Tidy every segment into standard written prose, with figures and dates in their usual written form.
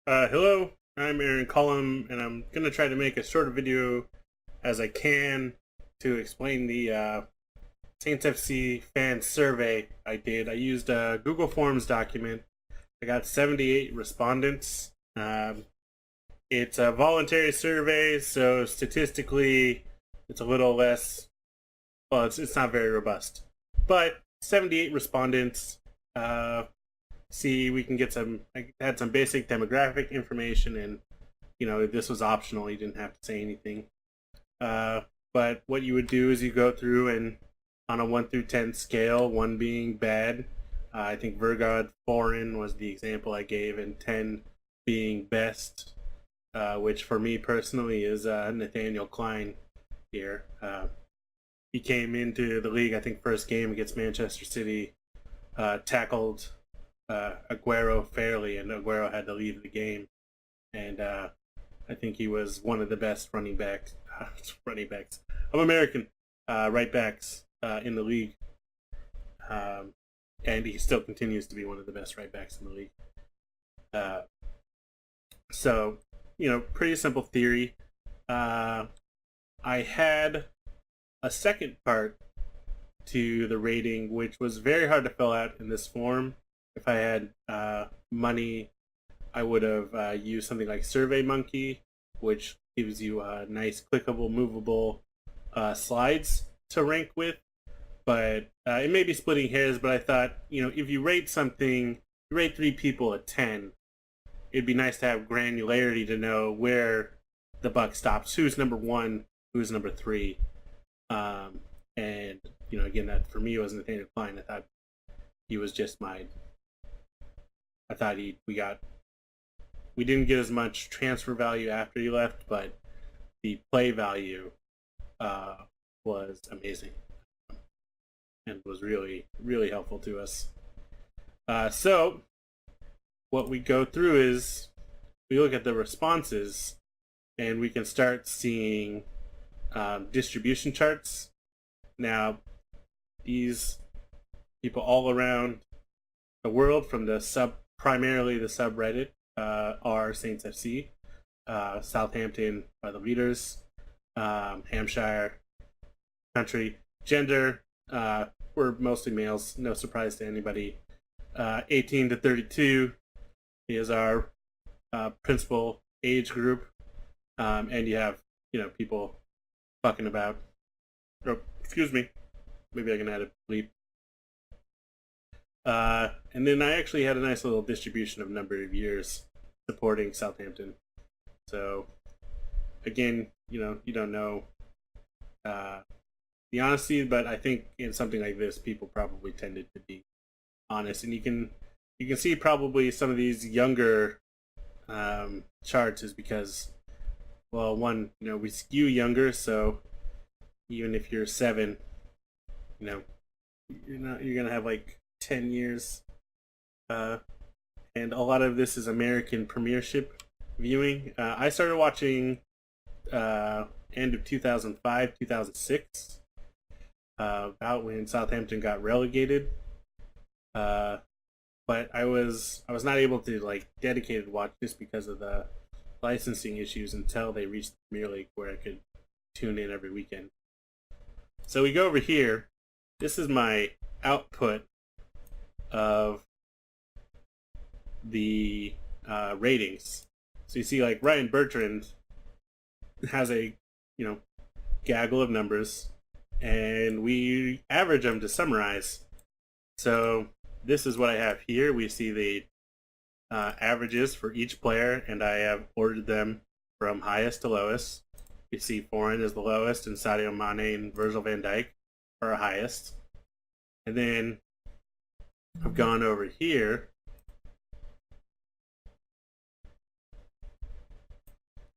Hello, I'm Aaron Cullum, and I'm going to try to make as short a video as I can to explain the SaintsFC fan survey I did. I used a Google Forms document. I got 78 respondents. It's a voluntary survey, so statistically, it's a little less. Well, it's not very robust, but 78 respondents. See, we can get some. I had some basic demographic information, and this was optional. You didn't have to say anything. But what you would do is you go through and on a 1 through 10 scale, 1 being bad. I think Vergod Foreign was the example I gave, and 10 being best, which for me personally is Nathaniel Klein here. He came into the league, I think, first game against Manchester City, tackled Aguero fairly, and Aguero had to leave the game. And I think he was one of the best running backs. I'm American right backs in the league, and he still continues to be one of the best right backs in the league. So, pretty simple theory. I had a second part to the rating, which was very hard to fill out in this form. If I had money, I would have used something like SurveyMonkey, which gives you nice, clickable, movable slides to rank with. But it may be splitting hairs, but I thought, if you rate something, you rate 3 people at 10, it'd be nice to have granularity to know where the buck stops, who's number 1, who's number 3. And, again, that for me was Nathaniel Klein. I thought he was just mine. I thought we didn't get as much transfer value after he left, but the play value was amazing and was really, really helpful to us. So what we go through is we look at the responses, and we can start seeing distribution charts. Now, these people all around the world, from primarily the subreddit, are SaintsFC. Southampton are the leaders. Hampshire, country, gender, we're mostly males. No surprise to anybody. 18 to 32 is our principal age group, and you have people fucking about. Oh, excuse me. Maybe I can add a bleep. And then I actually had a nice little distribution of number of years supporting Southampton. So, again, you don't know the honesty, but I think in something like this, people probably tended to be honest. And you can see probably some of these younger charts is because, well, one, we skew younger, so even if you're 7, you're gonna have like 10 years, and a lot of this is American Premiership viewing. I started watching end of 2005, 2006, about when Southampton got relegated. But I was not able to dedicated watch just because of the licensing issues until they reached the Premier League, where I could tune in every weekend. So we go over here. This is my output of the ratings. So you see, Ryan Bertrand has a gaggle of numbers, and we average them to summarize. So this is what I have here. We see the averages for each player, and I have ordered them from highest to lowest. You see Foreign is the lowest, and Sadio Mane and Virgil van Dijk are highest. And then I've gone over here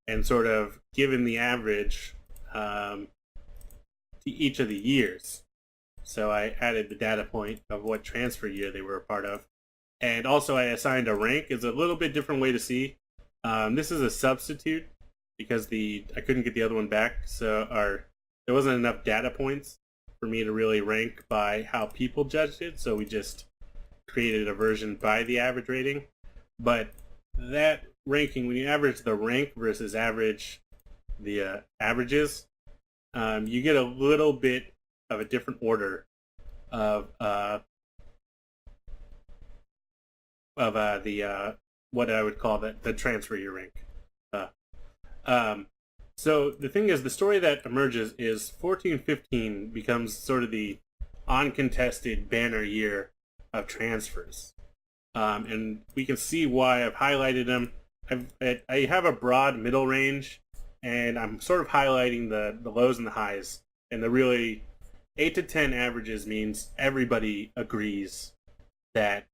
and sort of given the average to each of the years. So I added the data point of what transfer year they were a part of. And also I assigned a rank. It's a little bit different way to see. This is a substitute because I couldn't get the other one back. So there wasn't enough data points for me to really rank by how people judged it. So we just created a version by the average rating. But that ranking, when you average the rank versus average the averages, you get a little bit of a different order of the what I would call the transfer year rank. Uh, um, so the thing is, the story that emerges is 14-15 becomes sort of the uncontested banner year of transfers, and we can see why I've highlighted them. I have a broad middle range, and I'm sort of highlighting the lows and the highs, and the really 8 to 10 averages means everybody agrees that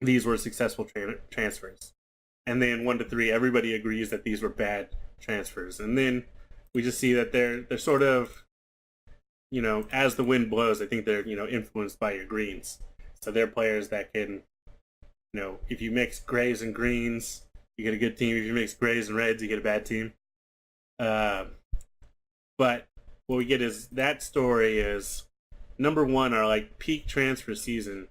these were successful transfers. And then 1 to 3, everybody agrees that these were bad transfers. And then we just see that they're sort of, as the wind blows, I think they're, influenced by your greens. So they're players that can, if you mix grays and greens, you get a good team. If you mix grays and reds, you get a bad team. But what we get is that story is number one, our like peak transfer season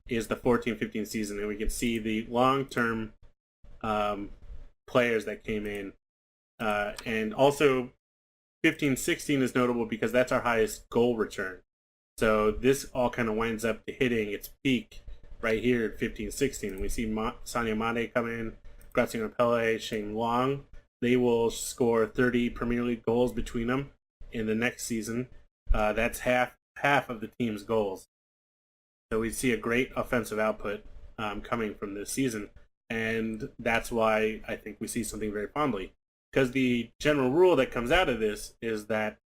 is the 14-15 season, and we can see the long-term players that came in, and also 15-16 is notable because that's our highest goal return. So this all kind of winds up to hitting its peak right here at 15-16, and we see Sadio Mane come in, Graziano Pele, Shane Long. They will score 30 Premier League goals between them in the next season. That's half of the team's goals. So we see a great offensive output coming from this season, and that's why I think we see something very fondly. Because the general rule that comes out of this is that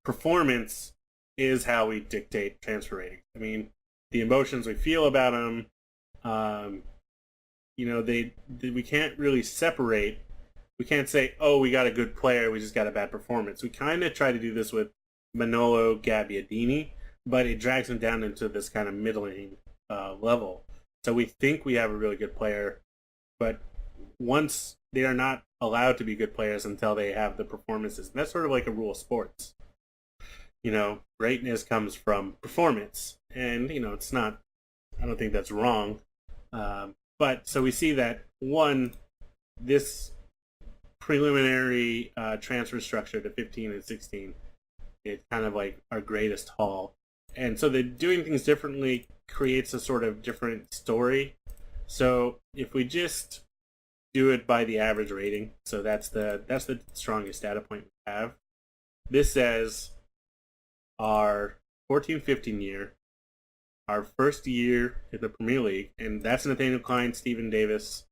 performance is how we dictate transfer ratings. I mean, the emotions we feel about them, we can't really separate. We can't say, oh, we got a good player, we just got a bad performance. We kind of try to do this with Manolo Gabbiadini, but it drags him down into this kind of middling level. So we think we have a really good player, but once they are not allowed to be good players until they have the performances. And that's sort of like a rule of sports. Greatness comes from performance. And, it's not, I don't think that's wrong. But so we see that, one, this preliminary transfer structure to 15 and 16 is kind of like our greatest haul. And so the doing things differently creates a sort of different story. So if we just do it by the average rating, so that's the strongest data point we have. This says our 14-15 year, our first year in the Premier League, and that's Nathaniel Klein, Stephen Davis,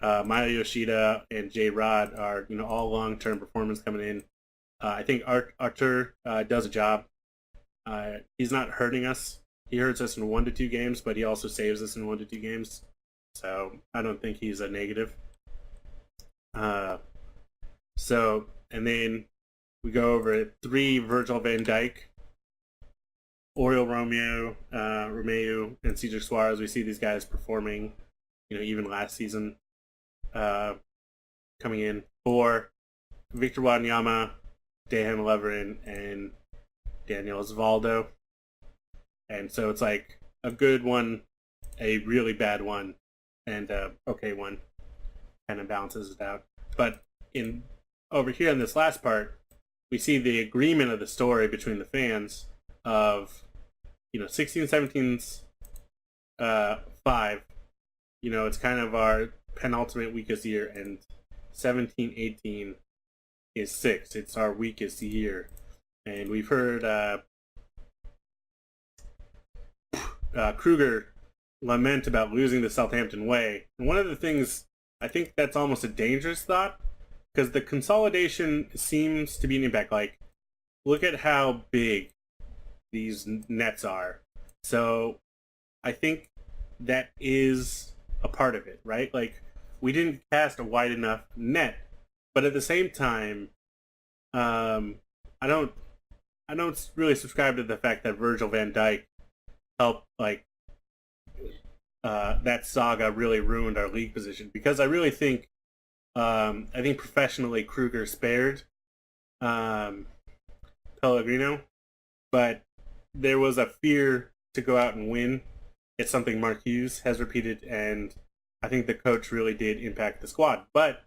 Maya Yoshida, and Jay Rod are all long-term performance coming in. I think Artur does a job. He's not hurting us. He hurts us in 1 to 2 games, but he also saves us in 1 to 2 games. So I don't think he's a negative. And then we go over 3, Virgil van Dijk, Oriol Romeu, and Cedric Suarez. We see these guys performing, even last season, coming in. 4, Victor Wanyama, Dejan Lovren, and Daniel Osvaldo. And so it's like a good one, a really bad one, and a okay one. Kind of balances it out. But over here in this last part, we see the agreement of the story between the fans of 16-17's 5. It's kind of our penultimate weakest year, and 17-18 is 6. It's our weakest year. And we've heard Kruger lament about losing the Southampton way. And one of the things, I think that's almost a dangerous thought, because the consolidation seems to be an impact. Like, look at how big these nets are. So I think that is a part of it, right? Like, we didn't cast a wide enough net, but at the same time, I don't really subscribe to the fact that Virgil van Dijk helped, like, that saga really ruined our league position, because I really think professionally Kruger spared Pellegrino, but there was a fear to go out and win. It's something Mark Hughes has repeated, and I think the coach really did impact the squad. But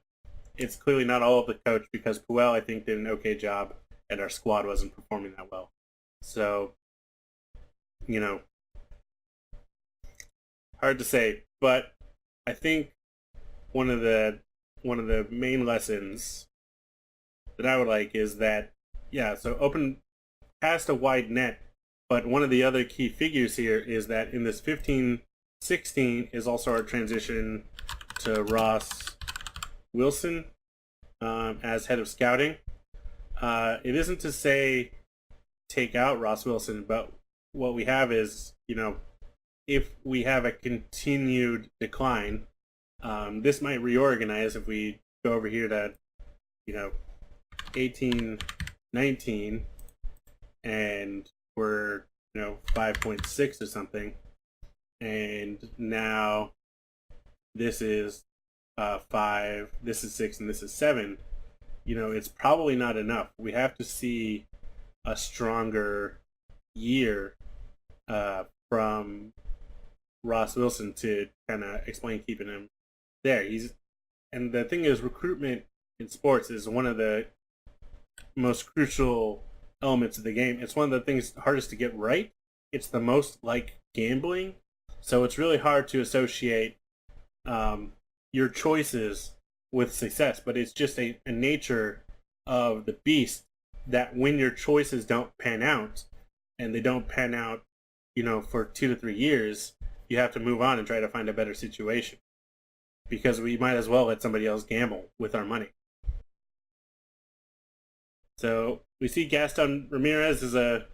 it's clearly not all of the coach, because Puel, I think, did an okay job, and our squad wasn't performing that well. So, you know, hard to say. But I think one of the main lessons that I would like is that, yeah, so open past a wide net. But one of the other key figures here is that in this 15-16 is also our transition to Ross Wilson as head of scouting. It isn't to say take out Ross Wilson, but what we have is, if we have a continued decline, this might reorganize if we go over here to, 18, 19, and we're, 5.6 or something, and now this is 5, this is 6, and this is 7. It's probably not enough. We have to see a stronger year from Ross Wilson to kind of explain keeping him there. And the thing is, recruitment in sports is one of the most crucial elements of the game. It's one of the things hardest to get right. It's the most like gambling, so it's really hard to associate your choices with success. But it's just a nature of the beast that when your choices don't pan out, and they don't pan out, for 2 to 3 years, you have to move on and try to find a better situation, because we might as well let somebody else gamble with our money. So we see Gaston Ramirez as a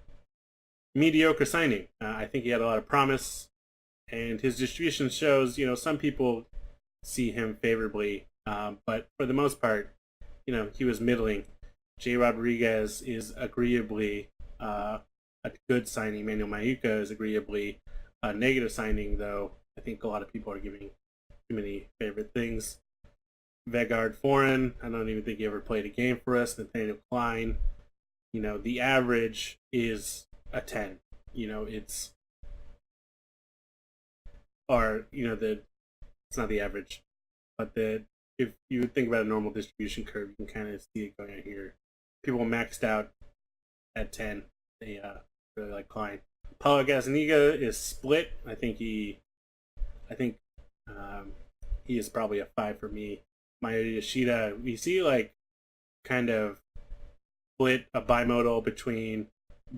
mediocre signing. I think he had a lot of promise, and his distribution shows, some people see him favorably, but for the most part, he was middling. Jay Rodriguez is agreeably a good signing. Manuel Mayuka is agreeably a negative signing, though I think a lot of people are giving too many favorite things. Vegard Foreign, I don't even think he ever played a game for us. Nathaniel Klein, the average is a 10. It's not the average, but if you think about a normal distribution curve, you can kind of see it going out here. People maxed out at 10. They really like Klein. Paulo Gazaniga is split. I think he is probably a 5 for me. Maya Yoshida, we see kind of split, a bimodal between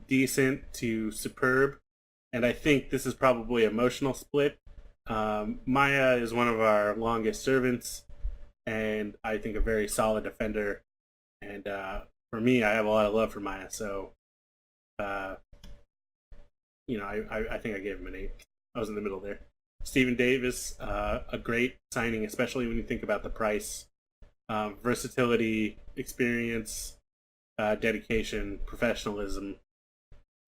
decent to superb, and I think this is probably emotional split. Maya is one of our longest servants, and I think a very solid defender. And for me, I have a lot of love for Maya, so I think I gave him an 8. I was in the middle there. Steven Davis, a great signing, especially when you think about the price. Versatility, experience, dedication, professionalism.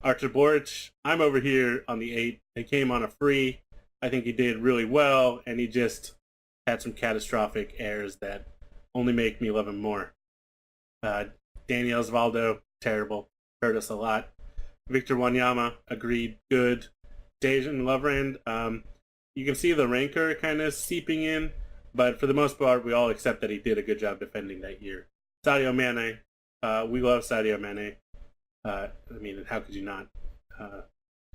Artur Boric, I'm over here on the 8. He came on a free. I think he did really well, and he just had some catastrophic errors that only make me love him more. Daniel Osvaldo, terrible. Hurt us a lot. Victor Wanyama, agreed, good. Dejan Lovrand, you can see the rancor kind of seeping in, but for the most part, we all accept that he did a good job defending that year. Sadio Mane, we love Sadio Mane. How could you not?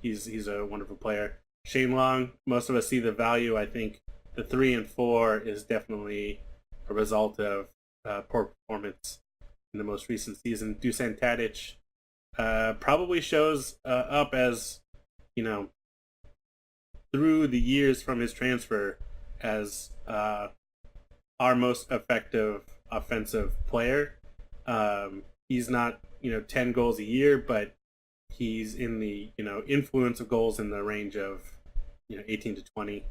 He's a wonderful player. Shane Long, most of us see the value. I think the 3 and 4 is definitely a result of poor performance in the most recent season. Dusan Tadic probably shows up as, through the years from his transfer, as our most effective offensive player. He's not, 10 goals a year, but he's in the, influence of goals in the range of, 18 to 20.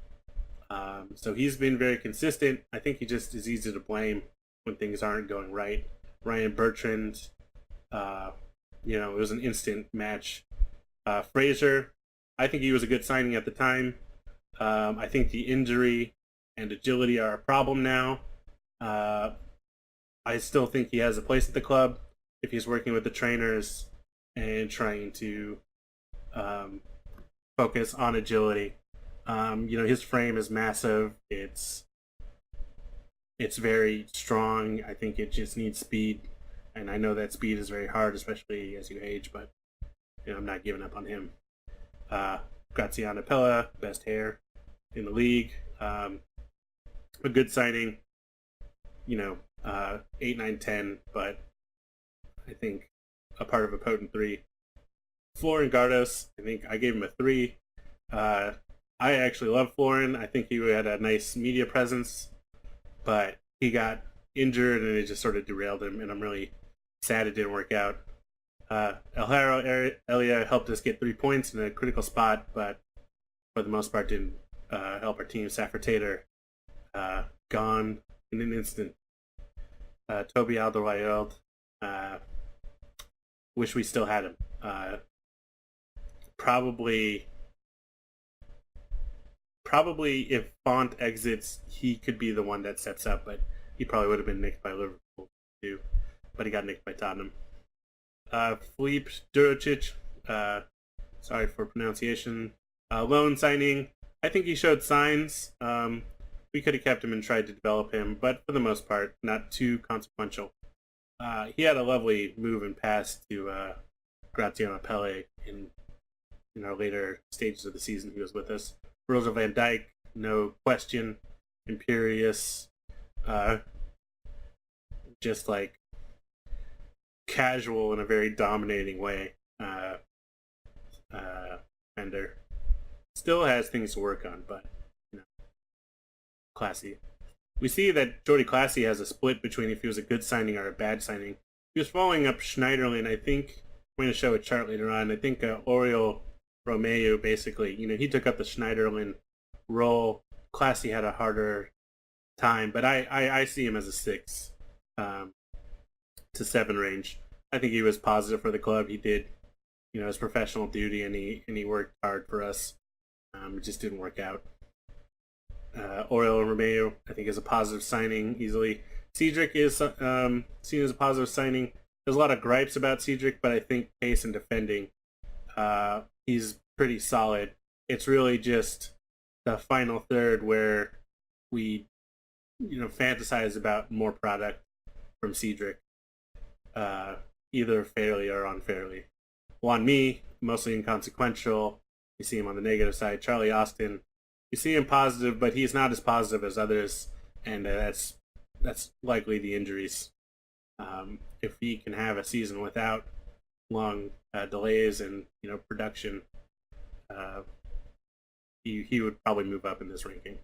So he's been very consistent. I think he just is easy to blame when things aren't going right. Ryan Bertrand, it was an instant match. Fraser, I think he was a good signing at the time. I think the injury and agility are a problem now. I still think he has a place at the club if he's working with the trainers and trying to focus on agility. His frame is massive. It's very strong. I think it just needs speed, and I know that speed is very hard, especially as you age. But I'm not giving up on him. Graziano Pella, best hair in the league. A good signing. 8, 9, 10, but I think a part of a potent 3. Florin Gardos, I think I gave him a 3. I actually love Florin. I think he had a nice media presence, but he got injured and it just sort of derailed him, and I'm really sad it didn't work out. El Elia helped us get 3 points in a critical spot, but for the most part didn't help our team. Safford Tater, gone in an instant. Toby Alderweireld, wish we still had him. Probably if Font exits, he could be the one that steps up, but he probably would have been nicked by Liverpool too. But he got nicked by Tottenham. Filip Durocic, sorry for pronunciation. Loan signing. I think he showed signs. We could have kept him and tried to develop him, but for the most part, not too consequential. He had a lovely move and pass to Graziano Pelle in our later stages of the season. He was with us. Virgil van Dijk, no question, imperious, just like casual in a very dominating way. Fender still has things to work on, but classy. We see that Jordy Classy has a split between if he was a good signing or a bad signing. He was following up Schneiderlin. I think I'm going to show a chart later on. I think Oriol Romeo basically, he took up the Schneiderlin role. Classy had a harder time, but I see him as a 6 to 7 range. I think he was positive for the club. He did, his professional duty, and he worked hard for us. It just didn't work out. Oriol Romeo, I think, is a positive signing easily. Cedric is seen as a positive signing. There's a lot of gripes about Cedric, but I think pace and defending, he's pretty solid. It's really just the final third where we, fantasize about more product from Cedric, either fairly or unfairly. Juan Mi, mostly inconsequential. You see him on the negative side. Charlie Austin, you see him positive, but he's not as positive as others, and that's likely the injuries. If he can have a season without long delays and production, he would probably move up in this ranking.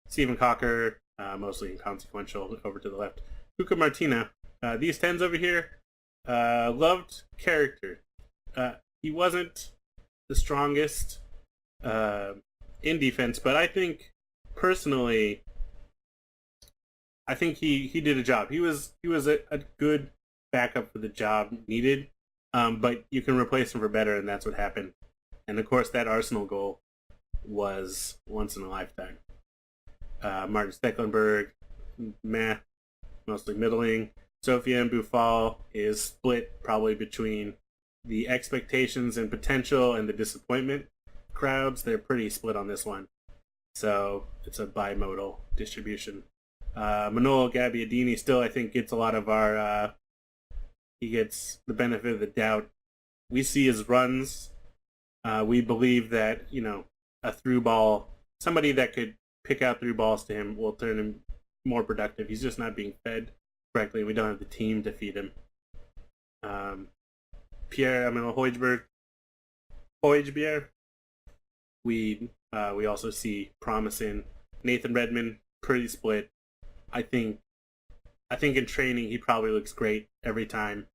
Stephen Cocker, mostly inconsequential, over to the left. Cuca Martina, these 10s over here, loved character. He wasn't the strongest in defense, but I think personally, he did a job. He was a good backup for the job needed, but you can replace him for better, and that's what happened. And of course, that Arsenal goal was once in a lifetime. Martin Stecklenburg, mostly middling. Sofiane Boufal is split probably between the expectations and potential and the disappointment crowds. They're pretty split on this one. So it's a bimodal distribution. Manolo Gabbiadini still, I think, gets a lot of our... he gets the benefit of the doubt. We see his runs. We believe that, a through ball, somebody that could pick out through balls to him will turn him more productive. He's just not being fed correctly. We don't have the team to feed him. Pierre-Emile Højbjerg, we also see promise in. Nathan Redmond, pretty split. I think in training he probably looks great every time.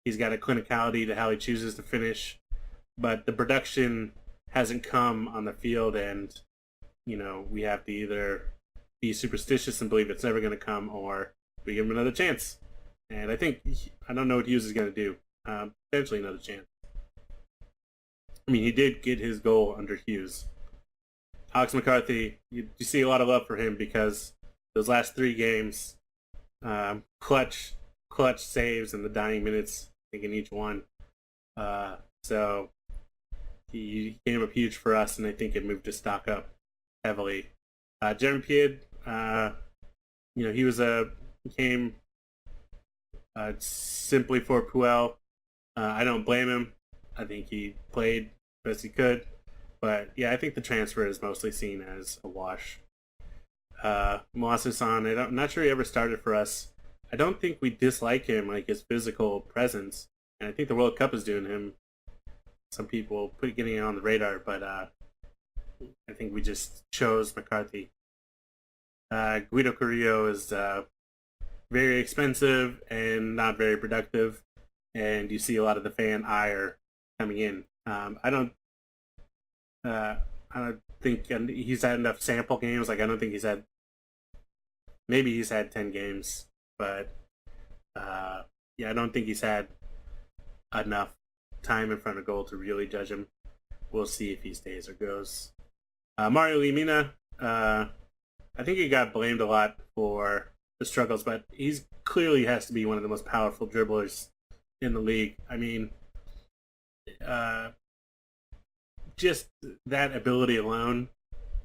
He's got a clinicality to how he chooses to finish, but the production hasn't come on the field, and we have to either be superstitious and believe it's never going to come, or we give him another chance. And I don't know what Hughes is going to do. Potentially another chance. I mean, he did get his goal under Hughes. Alex McCarthy, you see a lot of love for him because those last 3 games, clutch saves in the dying minutes, I think, in each one. So he came up huge for us, and I think it moved his stock up. heavily. Jeremy Pied, he came simply for Puel. I don't blame him. I think he played best he could. But yeah, I think the transfer is mostly seen as a wash. Moasis-san, I'm not sure he ever started for us. I don't think we dislike him, like his physical presence. And I think the World Cup is doing him. Some people getting it on the radar, but I think we just chose McCarthy. Guido Carrillo is very expensive and not very productive, and you see a lot of the fan ire coming in. I don't think he's had enough sample games. Like I don't think maybe he's had 10 games, but I don't think he's had enough time in front of goal to really judge him. We'll see if he stays or goes. Mario Lemina, I think he got blamed a lot for the struggles, but he's clearly has to be one of the most powerful dribblers in the league. I mean, just that ability alone,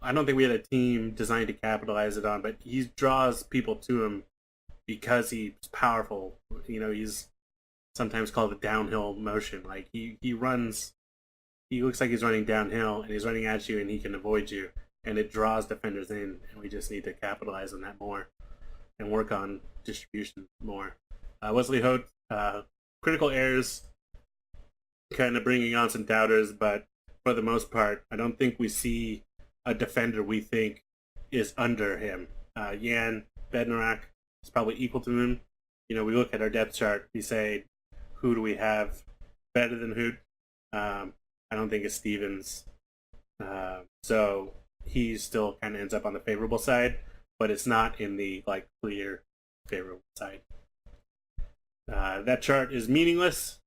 I don't think we had a team designed to capitalize it on, but he draws people to him because he's powerful. He's sometimes called the downhill motion. Like he runs, he looks like he's running downhill and he's running at you and he can avoid you, and it draws defenders in, and we just need to capitalize on that more and work on distribution more. Wesley Hote, critical errors, kind of bringing on some doubters, but for the most part, I don't think we see a defender we think is under him. Jan Bednarak is probably equal to him. We look at our depth chart, we say, who do we have better than Hoot? I don't think it's Stevens. So he still kind of ends up on the favorable side, but it's not in the clear favorable side. That chart is meaningless.